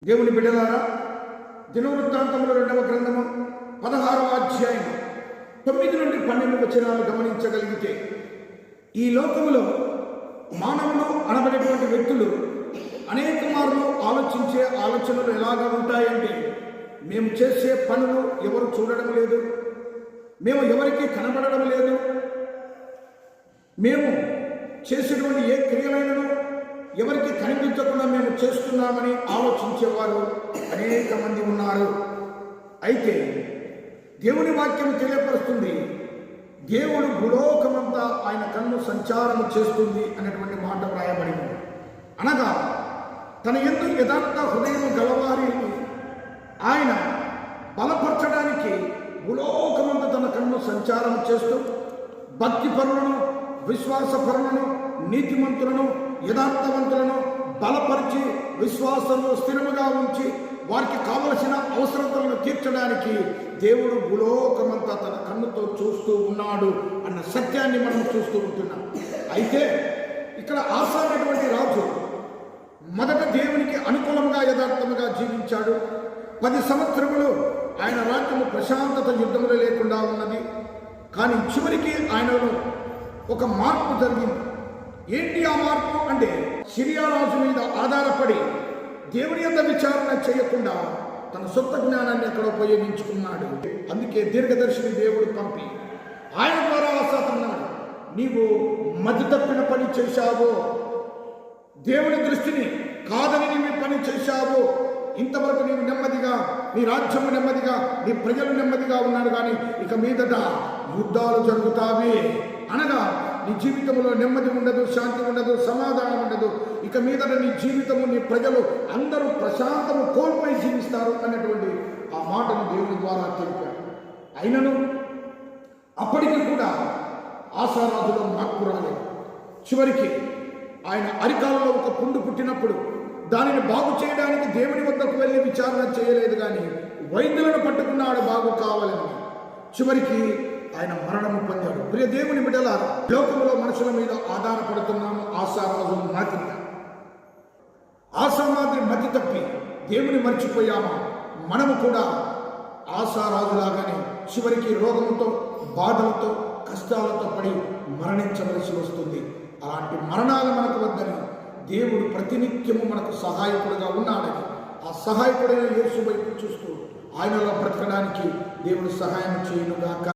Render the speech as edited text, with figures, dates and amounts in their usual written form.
దేవుని బిడ్డలారా, దినవృత్తాంతముల 2వ గ్రంథము 16వ అధ్యాయం 9 నుండి 12 వచనాలు గమనించగలిగితే, ఈ లోకములో మానవులు అనబడేటువంటి వ్యక్తులు అనేక మార్లు ఆలోచించే ఆలోచనలు ఎలాగా ఉంటాయంటే, మేము చేసే పనులు ఎవరు చూడడం లేదు, మేము ఎవరికి కనబడడం లేదు, మేము చేసేటువంటి ఏ క్రియలైనను ఎవరికి కనిపించకుండా మేము చేస్తున్నామని ఆలోచించేవారు అనేక మంది ఉన్నారు. అయితే దేవుని వాక్యం తెలియపరుస్తుంది, దేవుడు భూలోకమంతా ఆయన కన్ను సంచారం చేస్తుంది అనేటువంటి మాట వ్రాయబడింది. అనగా తన యందు యథార్థ హృదయం గలవారిని ఆయన బలపరచడానికి భూలోకమంతా తన కన్ను సంచారం చేస్తూ భక్తి పరులను, విశ్వాస పరులను, నీతిమంతులను, యథార్థవంతులను బలపరిచి విశ్వాసంలో స్థిరముగా ఉంచి వారికి కావలసిన అవసరతలను తీర్చడానికి దేవుడు భూలోకమంతా తన కన్నుతో చూస్తూ ఉన్నాడు అన్న సత్యాన్ని మనం చూస్తూ ఉంటున్నాం. అయితే ఇక్కడ ఆసా అనేటువంటి రాజు మొదట దేవునికి అనుకూలంగా యథార్థముగా జీవించాడు. 10 సంవత్సరములు ఆయన రాజ్యము ప్రశాంతత యుద్ధములు లేకుండా ఉన్నది. కానీ చివరికి ఆయనలో ఒక మార్పు జరిగింది. ఏంటి ఆ మార్పు అంటే, సిరియా రాజు మీద ఆధారపడి దేవుని యొక్క విచారణ చేయకుండా తన సొంత జ్ఞానాన్ని అక్కడ ఉపయోగించుకున్నాడు. అందుకే దీర్ఘదర్శిని దేవుడు పంపి ఆయన ద్వారా ఆశాతున్నాడు, నీవు మతి తప్పిన పని చేశావో, దేవుని దృష్టిని కాదని నీవు పని చేశావో, ఇంతవరకు నీవు నెమ్మదిగా, నీ రాజ్యము నెమ్మదిగా, నీ ప్రజలు నెమ్మదిగా ఉన్నారు, కానీ ఇక మీదట యుద్ధాలు జరుగుతావి. అనగా నీ జీవితంలో నెమ్మది ఉండదు, శాంతి ఉండదు, సమాధానం ఉండదు. ఇక మీదట నీ జీవితము, నీ ప్రజలు అందరూ ప్రశాంతము కోల్పోయి జీవిస్తారు అన్నటువంటి ఆ మాటను దేవుని ద్వారా తెలిపాడు. అయినను అప్పటికి కూడా ఆశారాజులో మార్పు రాలేదు. చివరికి ఆయన అరికాలలో ఒక పుండు పుట్టినప్పుడు దానిని బాగు చేయడానికి దేవుని వద్దకు వెళ్ళి విచారణ చేయలేదు, కానీ వైద్యులను పట్టుకున్నాడు బాగు కావాలని. చివరికి ఆయన మరణము పొందాడు. ప్రియ దేవుని బిడ్డల, లోకంలో మనుషుల మీద ఆధారపడుతున్నాము ఆశారాజు మాదిరిగా. ఆశా మాదిరి మతి తప్పి దేవుని మర్చిపోయామా, మనము కూడా ఆశారాజులాగానే చివరికి రోగముతో, బాధలతో, కష్టాలతో పడి మరణించవలసి వస్తుంది. అలాంటి మరణాలు మనకు వద్దని దేవుడు ప్రతినిత్యము మనకు సహాయకుడుగా ఉన్నాడని, ఆ సహాయకుడైన యేసు వైపు చూస్తూ ఆయనలో బ్రతకడానికి దేవుడు సహాయం చేయనుగాక.